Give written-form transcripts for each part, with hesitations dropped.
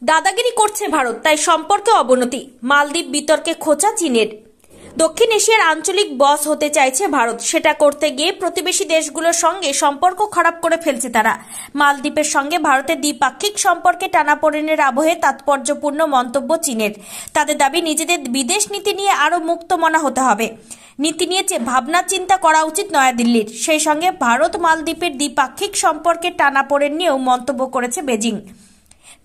দাদাগিরি করছে ভারত, তাই সম্পর্কে অবনতি। মালদ্বীপ বিতর্কে খোঁচা চীনের। দক্ষিণ এশিয়ার আঞ্চলিক বস হতে চাইছে ভারত। সেটা করতে গিয়ে প্রতিবেশী দেশগুলোর সঙ্গে সম্পর্ক খারাপ করে ফেলছে তারা। মালদ্বীপের সঙ্গে ভারতের দ্বিপাক্ষিক সম্পর্কে টানাপোড়েনের আবহে তাৎপর্যপূর্ণ মন্তব্য চীনের। তাদের দাবি, নিজেদের বিদেশ নীতি নিয়ে আরও মুক্তমনা হতে হবে। নীতি নিয়ে ভাবনা চিন্তা করা উচিত নয়াদিল্লির। সেই সঙ্গে ভারত মালদ্বীপের দ্বিপাক্ষিক সম্পর্কে টানাপোড়েন নিয়েও মন্তব্য করেছে বেজিং।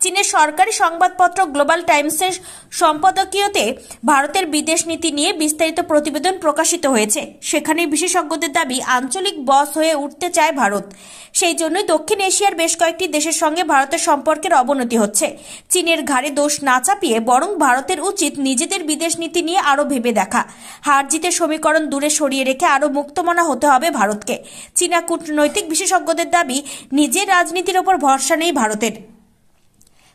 চীনের সরকারি সংবাদপত্র গ্লোবাল টাইমসের সম্পাদকীয়তে ভারতের বিদেশ নীতি নিয়ে বিস্তারিত প্রতিবেদন প্রকাশিত হয়েছে। সেখানে বিশেষজ্ঞদের দাবি, আঞ্চলিক বস হয়ে উঠতে চায় ভারত। সেই জন্যই দক্ষিণ এশিয়ার বেশ কয়েকটি দেশের সঙ্গে ভারতের সম্পর্কের অবনতি হচ্ছে। চীনের ঘাড়ে দোষ না চাপিয়ে বরং ভারতের উচিত নিজেদের বিদেশ নীতি নিয়ে আরও ভেবে দেখা। হার জিতের সমীকরণ দূরে সরিয়ে রেখে আরও মুক্তমনা হতে হবে ভারতকে। চীনা কূটনৈতিক বিশেষজ্ঞদের দাবি, নিজের রাজনীতির ওপর ভরসা নেই ভারতের।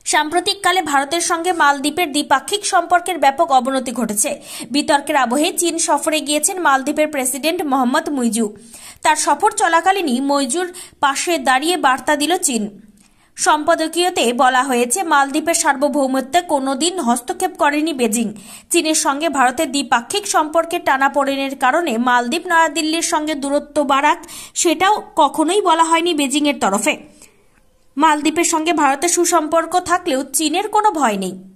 সাম্প্রতিককালে ভারতের সঙ্গে মালদ্বীপের দ্বিপাক্ষিক সম্পর্কের ব্যাপক অবনতি ঘটেছে। বিতর্কের আবহে চীন সফরে গিয়েছেন মালদ্বীপের প্রেসিডেন্ট মোহাম্মদ মুইজু। তার সফর চলাকালীনই মুইজুর পাশে দাঁড়িয়ে বার্তা দিল চীন। সম্পাদকীয়তে বলা হয়েছে, মালদ্বীপের সার্বভৌমত্বে কোনোদিন হস্তক্ষেপ করেনি বেজিং। চীনের সঙ্গে ভারতের দ্বিপাক্ষিক সম্পর্কের টানাপোড়েনের কারণে মালদ্বীপ নয়াদিল্লির সঙ্গে দূরত্ব বাড়াক, সেটাও কখনোই বলা হয়নি বেজিংয়ের তরফে। মালদ্বীপের সঙ্গে ভারতের সুসম্পর্ক থাকলেও চীনের কোনো ভয় নেই।